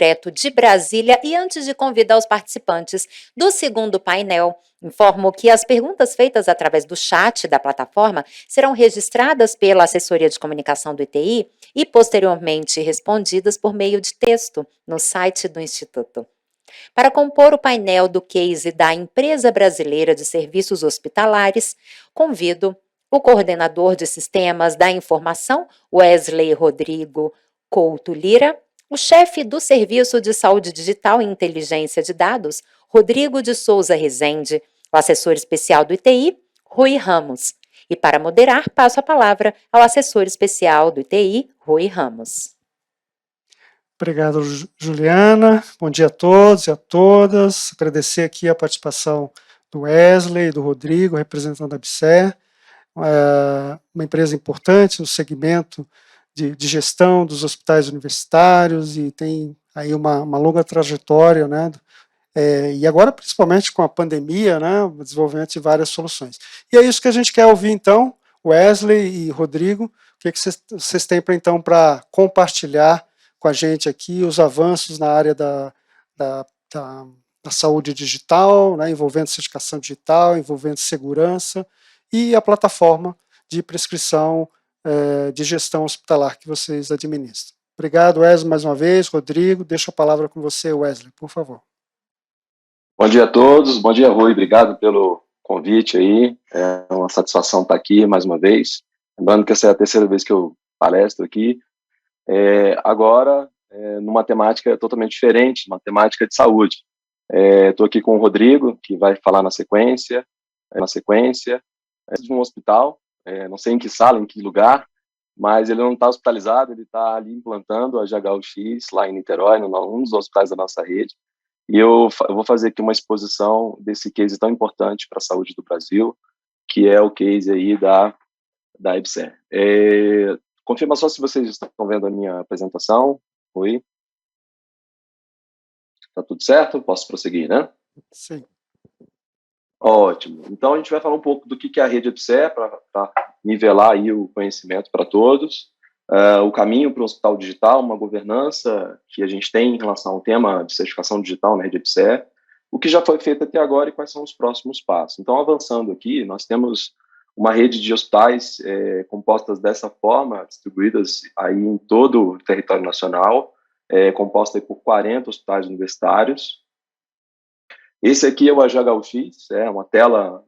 direto de Brasília e antes de convidar os participantes do segundo painel, informo que as perguntas feitas através do chat da plataforma serão registradas pela assessoria de comunicação do ITI e posteriormente respondidas por meio de texto no site do Instituto. Para compor o painel do case da Empresa Brasileira de Serviços Hospitalares, convido o coordenador de Sistemas da Informação, Wesley Rodrigo Couto Lira, o chefe do Serviço de Saúde Digital e Inteligência de Dados, Rodrigo de Souza Rezende, o assessor especial do ITI, Rui Ramos. E para moderar, passo a palavra ao assessor especial do ITI, Rui Ramos. Obrigado, Juliana. Bom dia a todos e a todas. Agradecer aqui a participação do Wesley e do Rodrigo, representando a ABSER, uma empresa importante no segmento de gestão dos hospitais universitários e tem aí uma longa trajetória, né? E agora, principalmente com a pandemia, né, o desenvolvimento de várias soluções. E é isso que a gente quer ouvir, então, Wesley e Rodrigo, o que vocês têm então para compartilhar com a gente aqui os avanços na área da saúde digital, né, envolvendo certificação digital, envolvendo segurança e a plataforma de prescrição de gestão hospitalar que vocês administram. Obrigado, Wesley, mais uma vez. Rodrigo, deixo a palavra com você, Wesley, por favor. Bom dia a todos, bom dia, Rui, obrigado pelo convite aí, é uma satisfação estar aqui mais uma vez, lembrando que essa é a terceira vez que eu palestro aqui, agora numa temática totalmente diferente, uma temática de saúde. Estou aqui com o Rodrigo, que vai falar na sequência de um hospital, não sei em que sala, em que lugar, mas ele não está hospitalizado, ele está ali implantando a GHUX lá em Niterói, num dos hospitais da nossa rede. E eu vou fazer aqui uma exposição desse case tão importante para a saúde do Brasil, que é o case aí da ABSER. Confirma só se vocês estão vendo a minha apresentação. Oi? Tá tudo certo? Posso prosseguir, né? Sim. Ótimo. Então, a gente vai falar um pouco do que é a rede ABSER, para nivelar aí o conhecimento para todos. O caminho para o hospital digital, uma governança que a gente tem em relação ao tema de certificação digital na rede ABSER, o que já foi feito até agora e quais são os próximos passos. Então, avançando aqui, nós temos uma rede de hospitais compostas dessa forma, distribuídas aí em todo o território nacional, composta aí por 40 hospitais universitários. Esse aqui é o AGHUX, é uma tela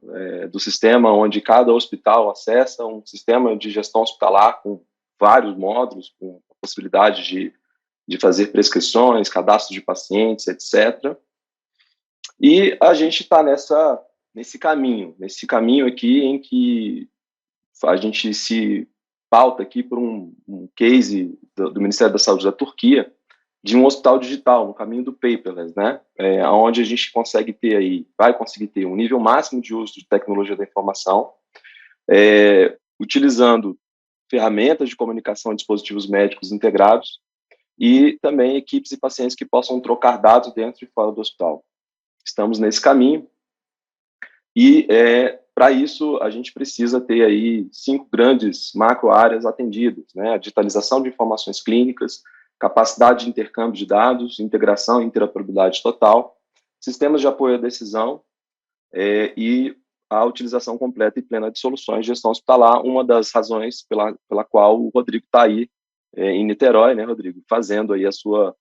do sistema onde cada hospital acessa um sistema de gestão hospitalar com vários módulos, com a possibilidade de fazer prescrições, cadastro de pacientes, etc. E a gente está nesse caminho aqui em que a gente se pauta aqui por um case do Ministério da Saúde da Turquia, de um hospital digital, no caminho do paperless, né? Onde a gente vai conseguir ter um nível máximo de uso de tecnologia da informação, utilizando ferramentas de comunicação e dispositivos médicos integrados e também equipes e pacientes que possam trocar dados dentro e fora do hospital. Estamos nesse caminho e, para isso, a gente precisa ter aí 5 grandes macro-áreas atendidas, né? A digitalização de informações clínicas, capacidade de intercâmbio de dados, integração e interoperabilidade total, sistemas de apoio à decisão e a utilização completa e plena de soluções de gestão hospitalar, uma das razões pela qual o Rodrigo está aí em Niterói, né, Rodrigo, fazendo aí a sua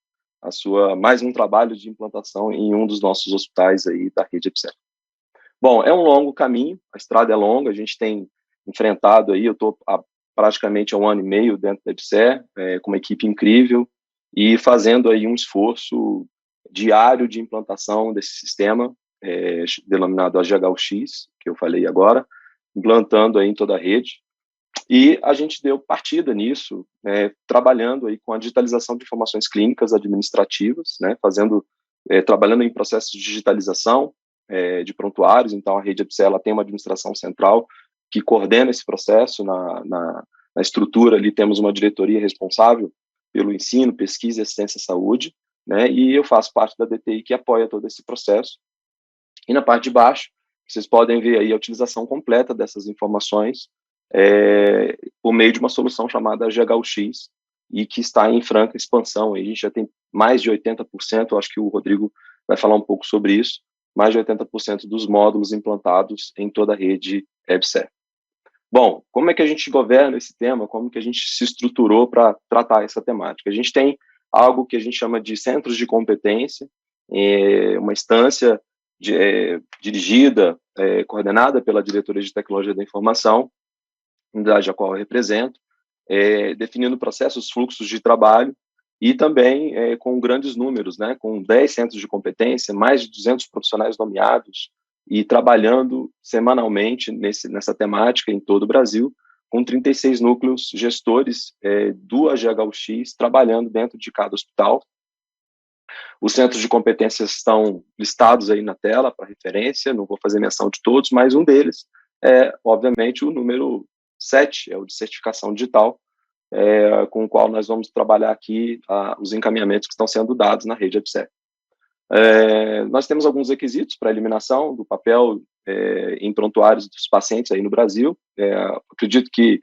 mais um trabalho de implantação em um dos nossos hospitais aí da rede ABSER. Bom, é um longo caminho, a estrada é longa, a gente tem enfrentado aí, eu estou praticamente há 1 ano e meio dentro da ABSER, com uma equipe incrível e fazendo aí um esforço diário de implantação desse sistema, denominado AGHUX, que eu falei agora, implantando aí em toda a rede. E a gente deu partida nisso, trabalhando aí com a digitalização de informações clínicas administrativas, né, trabalhando em processos de digitalização de prontuários. Então, a rede ABSER ela tem uma administração central que coordena esse processo. Na estrutura ali temos uma diretoria responsável pelo ensino, pesquisa e assistência à saúde, né, e eu faço parte da DTI que apoia todo esse processo. E na parte de baixo, vocês podem ver aí a utilização completa dessas informações por meio de uma solução chamada GHUX, e que está em franca expansão. A gente já tem mais de 80%, acho que o Rodrigo vai falar um pouco sobre isso, mais de 80% dos módulos implantados em toda a rede EBSER. Bom, como é que a gente governa esse tema? Como que a gente se estruturou para tratar essa temática? A gente tem algo que a gente chama de centros de competência, uma instância dirigida, coordenada pela Diretoria de Tecnologia da Informação, unidade a qual eu represento, definindo processos, fluxos de trabalho e também com grandes números, né, com 10 centros de competência, mais de 200 profissionais nomeados e trabalhando semanalmente nessa temática em todo o Brasil, com 36 núcleos gestores do AGHUX trabalhando dentro de cada hospital. Os centros de competências estão listados aí na tela para referência, não vou fazer menção de todos, mas um deles é, obviamente, o número 7, é o de certificação digital, com o qual nós vamos trabalhar aqui os encaminhamentos que estão sendo dados na rede EBSER. Nós temos alguns requisitos para eliminação do papel em prontuários dos pacientes aí no Brasil. Acredito que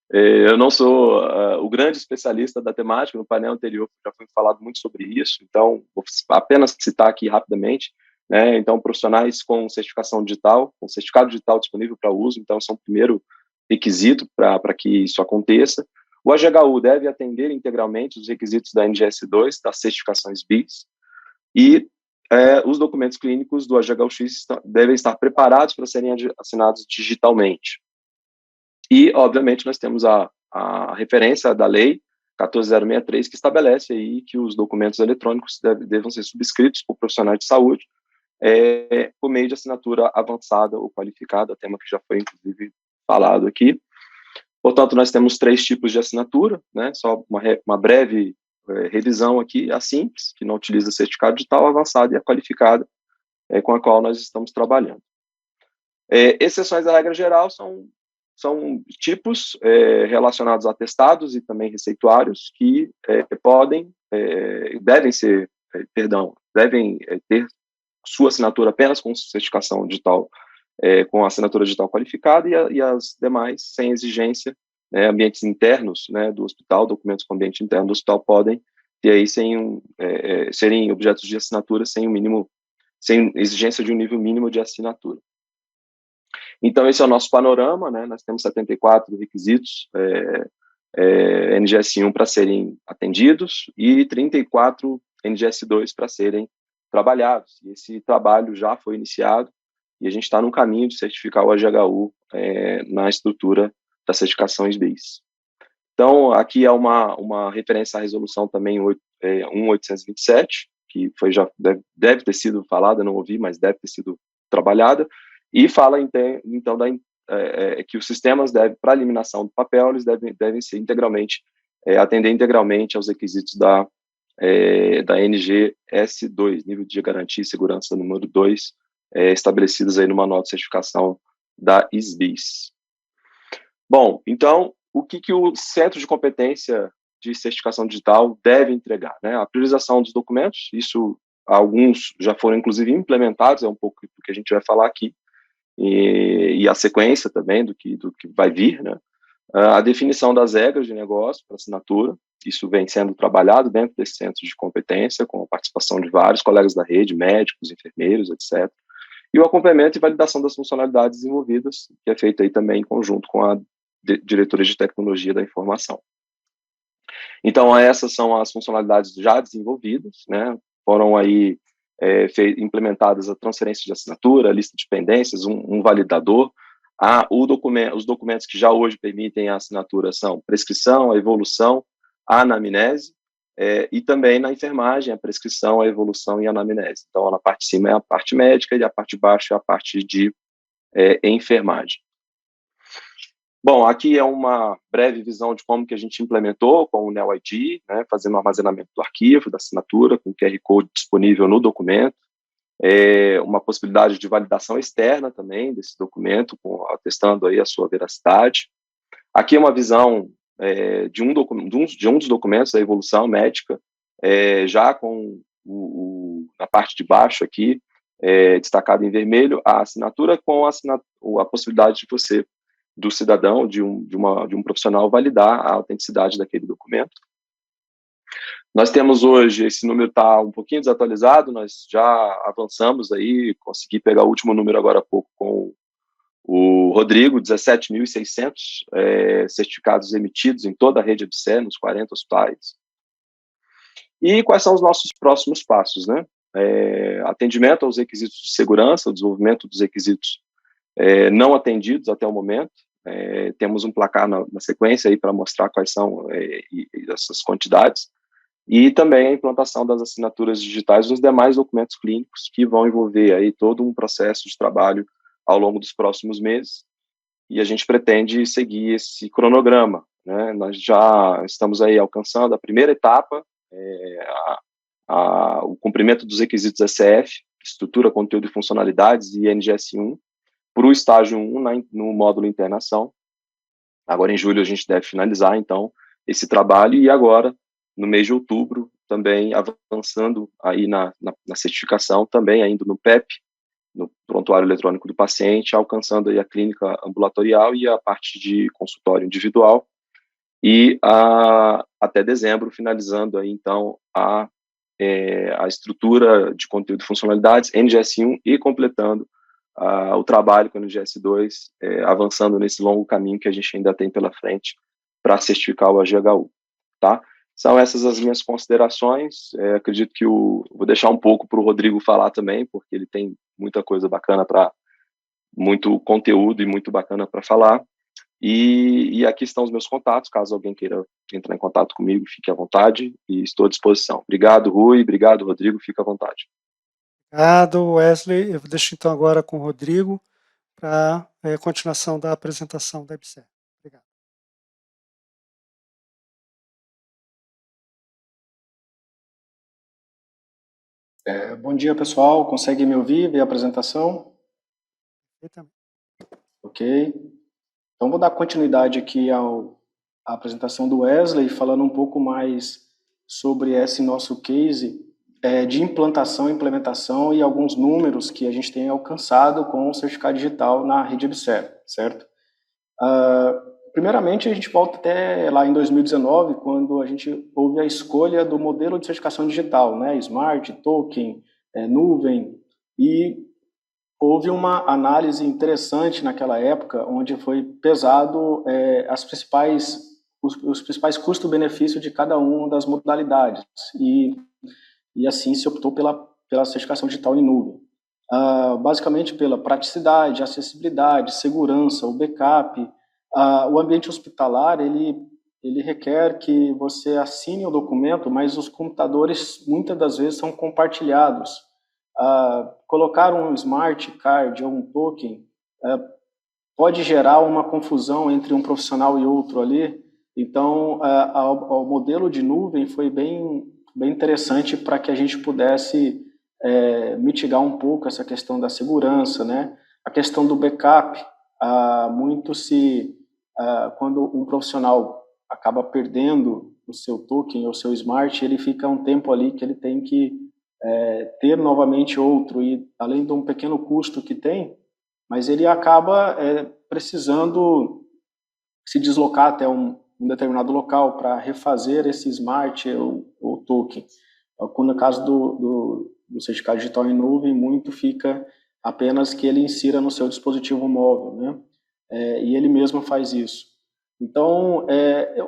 eu não sou o grande especialista da temática, no painel anterior já foi falado muito sobre isso, então vou apenas citar aqui rapidamente, né? Então, profissionais com certificação digital, com certificado digital disponível para uso, então esse é um primeiro requisito para que isso aconteça. O AGHU deve atender integralmente os requisitos da NGS 2, das certificações BIS, e os documentos clínicos do AGHUX devem estar preparados para serem assinados digitalmente. E, obviamente, nós temos a referência da lei 14.063, que estabelece aí que os documentos eletrônicos devam ser subscritos por profissionais de saúde por meio de assinatura avançada ou qualificada, tema que já foi, inclusive, falado aqui. Portanto, nós temos 3 tipos de assinatura, né? Só uma breve revisão aqui: a simples, que não utiliza certificado digital, avançada e a qualificada, com a qual nós estamos trabalhando. Exceções à regra geral são tipos relacionados a atestados e também receituários que devem ter sua assinatura apenas com certificação digital, com assinatura digital qualificada, e as demais sem exigência, ambientes internos, né, do hospital, documentos com ambiente interno do hospital podem ter aí serem objetos de assinatura sem exigência de um nível mínimo de assinatura. Então, esse é o nosso panorama, né? Nós temos 74 requisitos NGS 1 para serem atendidos e 34 NGS 2 para serem trabalhados. E esse trabalho já foi iniciado e a gente está no caminho de certificar o AGHU na estrutura das certificações BIS. Então, aqui é uma referência à resolução também 1827, que já deve ter sido falada, não ouvi, mas deve ter sido trabalhada, e fala, então, que os sistemas para eliminação do papel, eles devem ser atender integralmente aos requisitos da NGS 2, nível de garantia e segurança número 2, estabelecidos aí numa nota de certificação da ISBIS. Bom, então, o que o Centro de Competência de Certificação Digital deve entregar, né? A priorização dos documentos, isso alguns já foram, inclusive, implementados, é um pouco do que a gente vai falar aqui, e a sequência também do que vai vir, né? A definição das regras de negócio para assinatura, isso vem sendo trabalhado dentro desse centro de competência, com a participação de vários colegas da rede, médicos, enfermeiros, etc. E o acompanhamento e validação das funcionalidades desenvolvidas, que é feito aí também em conjunto com a Diretoria de Tecnologia da Informação. Então, essas são as funcionalidades já desenvolvidas, né? Foram aí implementadas a transferência de assinatura, a lista de pendências, um validador. Os documentos que já hoje permitem a assinatura são prescrição, a evolução, a anamnese, e também na enfermagem, a prescrição, a evolução e a anamnese. Então, na parte de cima é a parte médica e a parte de baixo é a parte de enfermagem. Bom, aqui é uma breve visão de como que a gente implementou com o NeoID, né, fazendo o armazenamento do arquivo, da assinatura, com o QR Code disponível no documento, uma possibilidade de validação externa também desse documento, atestando aí a sua veracidade. Aqui é uma visão de um dos documentos da evolução médica, já com na parte de baixo aqui, destacado em vermelho, a assinatura com a possibilidade de você, do cidadão, de um profissional, validar a autenticidade daquele documento. Nós temos hoje, esse número está um pouquinho desatualizado, nós já avançamos aí, consegui pegar o último número agora há pouco com o Rodrigo, 17.600 certificados emitidos em toda a rede EBSER, nos 40 hospitais. E quais são os nossos próximos passos, né? Atendimento aos requisitos de segurança, o desenvolvimento dos requisitos não atendidos até o momento. Temos um placar na sequência aí para mostrar quais são essas quantidades. E também a implantação das assinaturas digitais nos demais documentos clínicos que vão envolver aí todo um processo de trabalho ao longo dos próximos meses, e a gente pretende seguir esse cronograma, né? Nós já estamos aí alcançando a primeira etapa, o cumprimento dos requisitos SF, estrutura, conteúdo e funcionalidades, e NGS 1, para o estágio 1 no módulo internação. Agora em julho a gente deve finalizar, então, esse trabalho, e agora, no mês de outubro, também avançando aí na certificação, também ainda no PEP, no prontuário eletrônico do paciente, alcançando aí a clínica ambulatorial e a parte de consultório individual, e até dezembro, finalizando aí, então, a estrutura de conteúdo e funcionalidades, NGS 1, e completando o trabalho com o NGS 2, avançando nesse longo caminho que a gente ainda tem pela frente para certificar o AGHU, tá? São essas as minhas considerações. Acredito que vou deixar um pouco para o Rodrigo falar também, porque ele tem muita coisa bacana, muito conteúdo e muito bacana para falar. E aqui estão os meus contatos, caso alguém queira entrar em contato comigo, fique à vontade, e estou à disposição. Obrigado, Rui, obrigado, Rodrigo, fique à vontade. Obrigado, Wesley. Eu deixo então agora com o Rodrigo para a continuação da apresentação da EBSER. Obrigado. Bom dia, pessoal. Consegue me ouvir, ver a apresentação? Ok. Então, vou dar continuidade aqui à apresentação do Wesley, falando um pouco mais sobre esse nosso case de implantação, implementação e alguns números que a gente tem alcançado com o certificado digital na rede EBSER, certo? Primeiramente, a gente volta até lá em 2019, quando a gente houve a escolha do modelo de certificação digital, né? Smart, token, nuvem, e houve uma análise interessante naquela época, onde foi pesado os principais custo-benefício de cada uma das modalidades, e assim se optou pela certificação digital em nuvem. Basicamente pela praticidade, acessibilidade, segurança, o backup. O ambiente hospitalar, ele requer que você assine o documento, mas os computadores muitas das vezes são compartilhados. Colocar um smart card ou um token pode gerar uma confusão entre um profissional e outro ali. Então, o modelo de nuvem foi bem interessante para que a gente pudesse mitigar um pouco essa questão da segurança, né? A questão do backup, quando um profissional acaba perdendo o seu token ou o seu smart, ele fica um tempo ali que ele tem que ter novamente outro, e além de um pequeno custo que tem, mas ele acaba precisando se deslocar até um determinado local para refazer esse smart ou token. No caso do certificado digital em nuvem, muito fica apenas que ele insira no seu dispositivo móvel, né? E ele mesmo faz isso. Então,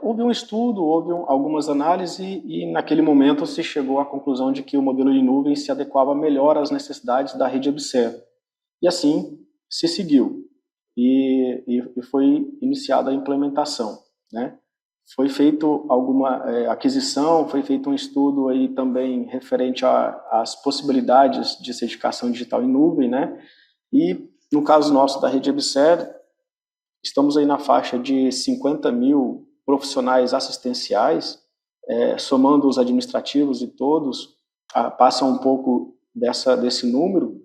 houve um estudo, houve algumas análises, e naquele momento se chegou à conclusão de que o modelo de nuvem se adequava melhor às necessidades da rede EBSER. E assim se seguiu, e foi iniciada a implementação, né? Foi feito alguma aquisição, foi feito um estudo aí também referente às possibilidades de certificação digital em nuvem, né? E no caso nosso da rede EBSER, estamos aí na faixa de 50 mil profissionais assistenciais, somando os administrativos e todos, passam um pouco desse número,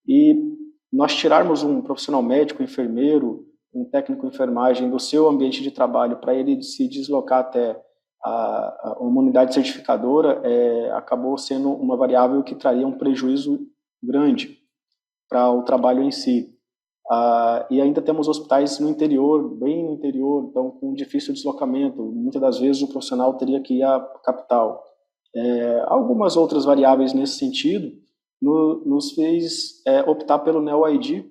e nós tirarmos um profissional médico, enfermeiro, um técnico de enfermagem do seu ambiente de trabalho para ele se deslocar até uma unidade certificadora, acabou sendo uma variável que traria um prejuízo grande para o trabalho em si. E ainda temos hospitais no interior, bem no interior, então com difícil deslocamento. Muitas das vezes o profissional teria que ir à capital. Algumas outras variáveis nesse sentido nos fez optar pelo NeoID,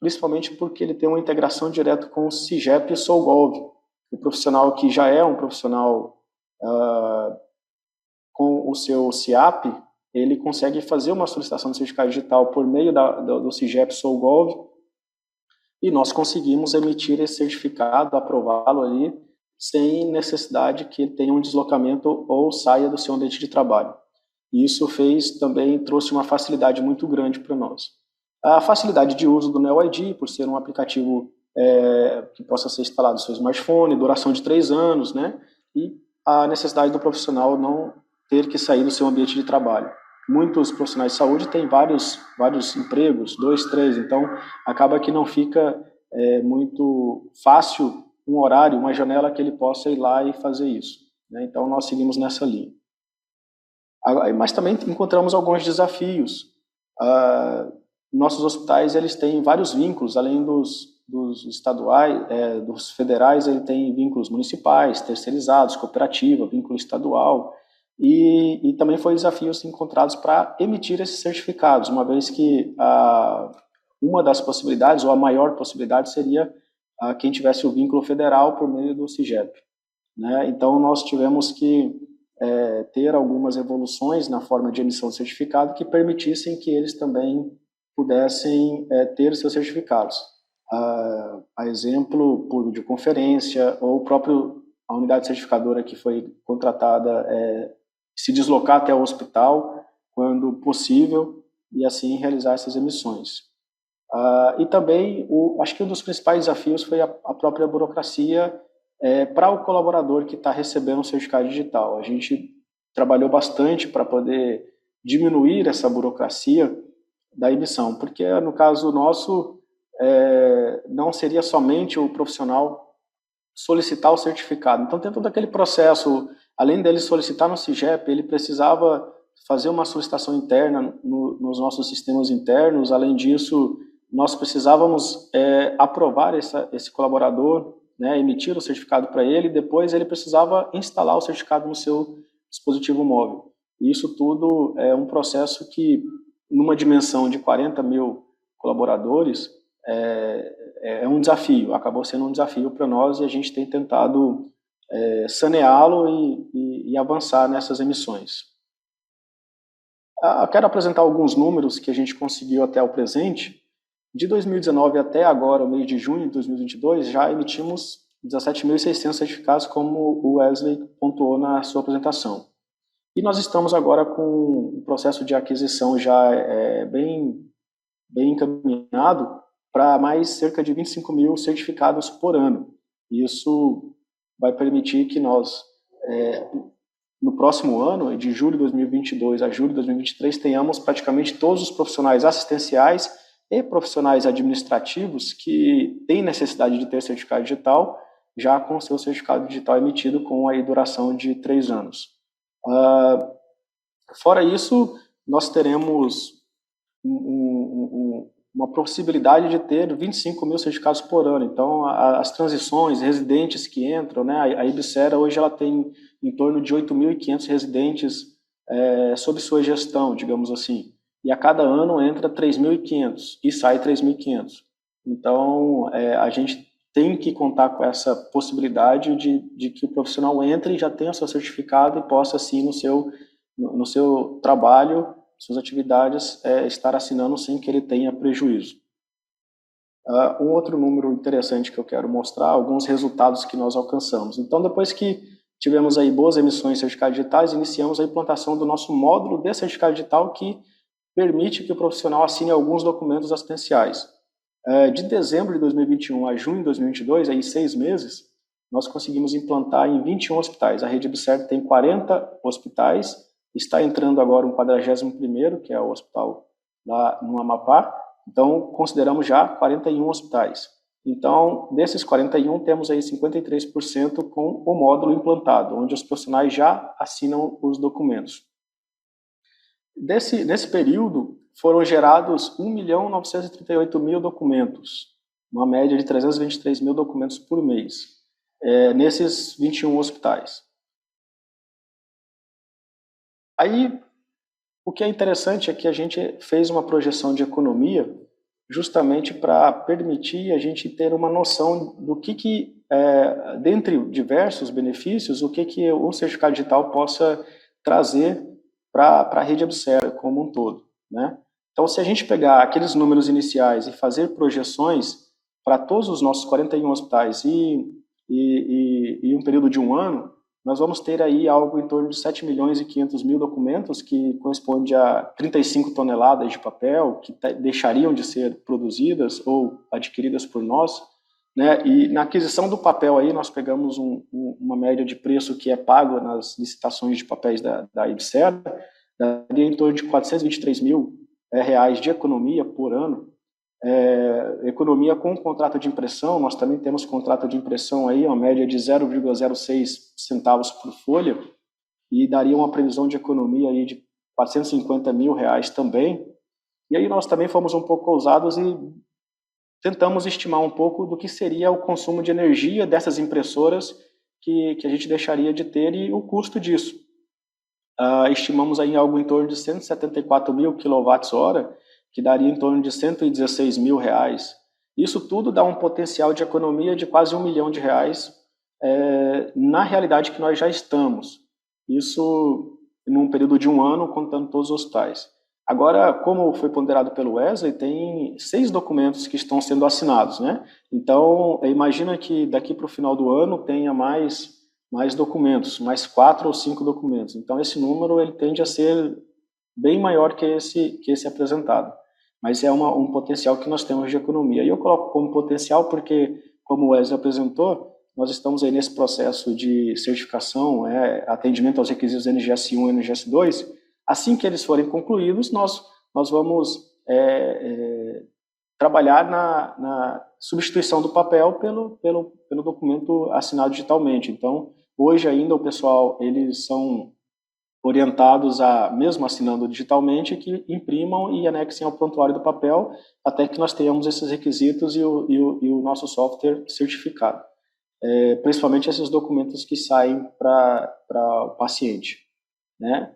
principalmente porque ele tem uma integração direta com o CIGEP e SOLGOV. O profissional que já é um profissional com o seu CIAP, ele consegue fazer uma solicitação de certificado digital por meio do CIGEP SOLGOV, e nós conseguimos emitir esse certificado, aprová-lo ali, sem necessidade que ele tenha um deslocamento ou saia do seu ambiente de trabalho. E isso trouxe uma facilidade muito grande para nós. A facilidade de uso do NeoID, por ser um aplicativo que possa ser instalado no seu smartphone, duração de 3 anos, né? E a necessidade do profissional não ter que sair do seu ambiente de trabalho. Muitos profissionais de saúde têm vários empregos, 2, 3, então acaba que não fica muito fácil um horário, uma janela que ele possa ir lá e fazer isso, né? Então nós seguimos nessa linha. Mas também encontramos alguns desafios. Nossos hospitais, eles têm vários vínculos, além dos estaduais, dos federais, ele tem vínculos municipais, terceirizados, cooperativa, vínculo estadual, e também foi desafios encontrados para emitir esses certificados, uma vez que uma das possibilidades, ou a maior possibilidade, seria quem tivesse o vínculo federal por meio do CIGEP, né? Então nós tivemos que ter algumas evoluções na forma de emissão de certificado que permitissem que eles também pudessem ter seus certificados. A exemplo, por videoconferência, ou a unidade certificadora que foi contratada se deslocar até o hospital quando possível e assim realizar essas emissões. E também, acho que um dos principais desafios foi a própria burocracia para o colaborador que está recebendo o certificado digital. A gente trabalhou bastante para poder diminuir essa burocracia da emissão, porque no caso nosso não seria somente o profissional solicitar o certificado. Então tem todo aquele processo, além dele solicitar no CIGEP, ele precisava fazer uma solicitação interna nos nossos sistemas internos. Além disso, nós precisávamos aprovar esse colaborador, né, emitir o certificado para ele, e depois ele precisava instalar o certificado no seu dispositivo móvel. E isso tudo é um processo que, numa dimensão de 40 mil colaboradores, é um desafio, acabou sendo um desafio para nós, e a gente tem tentado saneá-lo e avançar nessas emissões. Eu quero apresentar alguns números que a gente conseguiu até o presente. De 2019 até agora, o mês de junho de 2022, já emitimos 17.600 certificados, como o Wesley pontuou na sua apresentação. E nós estamos agora com um processo de aquisição já bem encaminhado para mais cerca de 25 mil certificados por ano. Isso vai permitir que nós, no próximo ano, de julho de 2022 a julho de 2023, tenhamos praticamente todos os profissionais assistenciais e profissionais administrativos que têm necessidade de ter certificado digital, já com seu certificado digital emitido com a duração de 3 anos. Fora isso, nós teremos uma possibilidade de ter 25 mil certificados por ano. Então, as transições, residentes que entram, né, a Ibsera hoje ela tem em torno de 8.500 residentes sob sua gestão, digamos assim. E a cada ano entra 3.500 e sai 3.500. Então, a gente tem que contar com essa possibilidade de que o profissional entre e já tenha seu certificado e possa, assim, no seu trabalho, suas atividades, estar assinando sem que ele tenha prejuízo. Um outro número interessante que eu quero mostrar, alguns resultados que nós alcançamos. Então, depois que tivemos aí boas emissões de certificados digitais, iniciamos a implantação do nosso módulo de certificado digital, que permite que o profissional assine alguns documentos assistenciais. De dezembro de 2021 a junho de 2022, aí 6 meses, nós conseguimos implantar em 21 hospitais. A rede Ibser tem 40 hospitais, está entrando agora um 41º, que é o hospital lá no Amapá. Então, consideramos já 41 hospitais. Então, desses 41, temos aí 53% com o módulo implantado, onde os profissionais já assinam os documentos. Nesse período, foram gerados 1.938.000 documentos. uma média de 323 mil documentos por mês, nesses 21 hospitais. Aí, o que é interessante é que a gente fez uma projeção de economia justamente para permitir a gente ter uma noção do que dentre diversos benefícios, o que o certificado digital possa trazer para a rede Absera como um todo, né? Então, se a gente pegar aqueles números iniciais e fazer projeções para todos os nossos 41 hospitais e um período de um ano, nós vamos ter aí algo em torno de 7 milhões e 500 mil documentos, que corresponde a 35 toneladas de papel que deixariam de ser produzidas ou adquiridas por nós, né? E na aquisição do papel aí nós pegamos uma média de preço que é pago nas licitações de papéis da Ibsera, daria em torno de 423 mil reais de economia por ano. Economia com contrato de impressão, nós também temos contrato de impressão aí, uma média de 0,06 centavos por folha, e daria uma previsão de economia aí de 450 mil reais também. E aí nós também fomos um pouco ousados e tentamos estimar um pouco do que seria o consumo de energia dessas impressoras que a gente deixaria de ter e o custo disso. Estimamos aí algo em torno de 174 mil kWh, que daria em torno de 116 mil reais. Isso tudo dá um potencial de economia de quase R$1 milhão na realidade que nós já estamos. Isso num período de um ano, contando todos os hospitais. Agora, como foi ponderado pelo Wesley, tem 6 documentos que estão sendo assinados, né? Então, imagina que daqui para o final do ano tenha mais documentos, mais 4 ou 5 documentos. Então, esse número ele tende a ser bem maior que esse apresentado. Mas é um potencial que nós temos de economia. E eu coloco como potencial porque, como o Wesley apresentou, nós estamos aí nesse processo de certificação, atendimento aos requisitos NGS 1 e NGS 2. Assim que eles forem concluídos, nós vamos trabalhar na substituição do papel pelo documento assinado digitalmente. Então, hoje ainda o pessoal, eles são orientados a, mesmo assinando digitalmente, que imprimam e anexem ao prontuário do papel, até que nós tenhamos esses requisitos e o nosso software certificado. Principalmente esses documentos que saem para o paciente, né?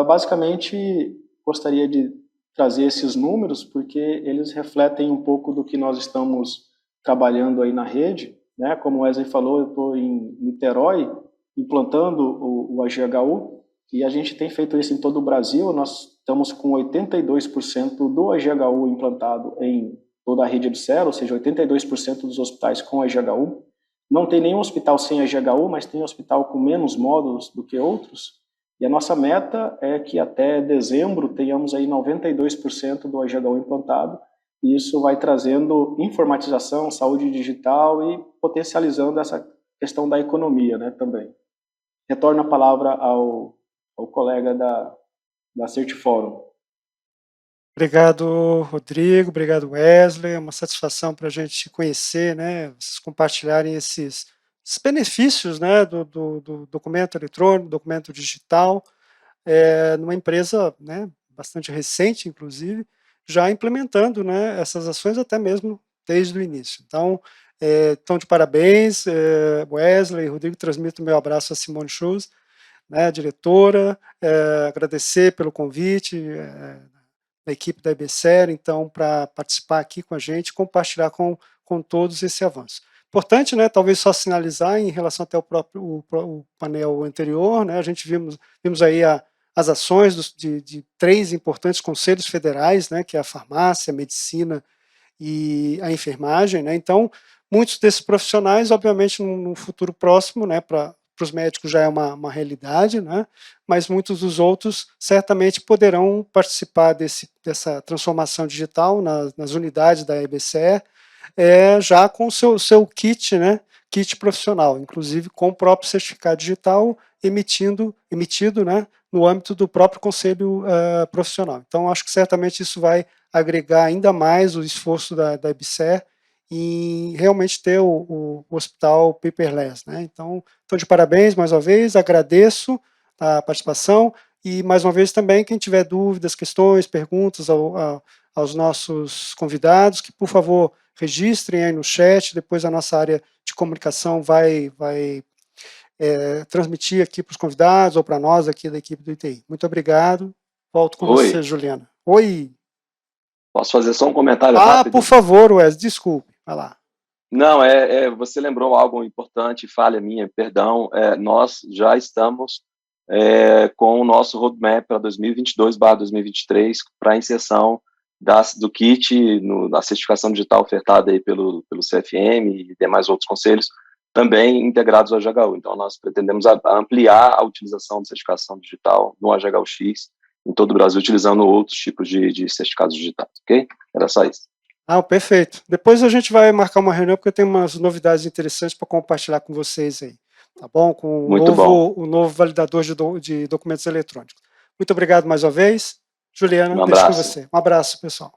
Basicamente, gostaria de trazer esses números, porque eles refletem um pouco do que nós estamos trabalhando aí na rede, né? Como o Wesley falou, eu estou em Niterói, implantando o AGHU, e a gente tem feito isso em todo o Brasil. Nós estamos com 82% do AGHU implantado em toda a rede Absera, ou seja, 82% dos hospitais com AGHU. Não tem nenhum hospital sem AGHU, mas tem hospital com menos módulos do que outros. E a nossa meta é que até dezembro tenhamos aí 92% do AGHU implantado, e isso vai trazendo informatização, saúde digital e potencializando essa questão da economia, né, também. Retorno a palavra ao colega da Certiforum. Obrigado, Rodrigo, obrigado, Wesley, é uma satisfação para a gente conhecer, né, vocês compartilharem esses benefícios, né, do documento eletrônico, documento digital, numa empresa, né, bastante recente, inclusive, já implementando, né, essas ações até mesmo desde o início. Então, estão de parabéns, Wesley, Rodrigo, transmito o meu abraço a Simone Schulz, né, diretora, agradecer pelo convite, da equipe da EBSER, então, para participar aqui com a gente, compartilhar com todos esse avanço. Importante, né, talvez só sinalizar em relação até o painel anterior, né, a gente vimos aí as ações de 3 importantes conselhos federais, né, que é a farmácia, a medicina e a enfermagem, né, então, muitos desses profissionais, obviamente, no futuro próximo, né, para os médicos já é uma realidade, né, mas muitos dos outros certamente poderão participar dessa transformação digital nas unidades da EBSER, já com o seu kit, né, kit profissional, inclusive com o próprio certificado digital emitido, né, no âmbito do próprio conselho profissional. Então, acho que certamente isso vai agregar ainda mais o esforço da EBSER em realmente ter o hospital paperless, né? Então, estou de parabéns mais uma vez, agradeço a participação e mais uma vez também quem tiver dúvidas, questões, perguntas aos nossos convidados, que, por favor, registrem aí no chat, depois a nossa área de comunicação vai transmitir aqui para os convidados ou para nós aqui da equipe do ITI. Muito obrigado. Volto com você, Juliana. Oi. Posso fazer só um comentário rápido? Por favor, Wes, desculpe. Vai lá. Não, você lembrou algo importante, falha minha, perdão. Nós já estamos com o nosso roadmap para 2022/2023 para a inserção do kit, da certificação digital ofertada aí pelo CFM e demais outros conselhos, também integrados ao HGU. Então, nós pretendemos ampliar a utilização de certificação digital no HGU-X em todo o Brasil, utilizando outros tipos de certificados digitais, ok? Era só isso. Perfeito. Depois a gente vai marcar uma reunião, porque eu tenho umas novidades interessantes para compartilhar com vocês aí, tá bom? Com o novo validador de documentos eletrônicos. Muito obrigado mais uma vez. Juliana, deixo com você. Um abraço, pessoal.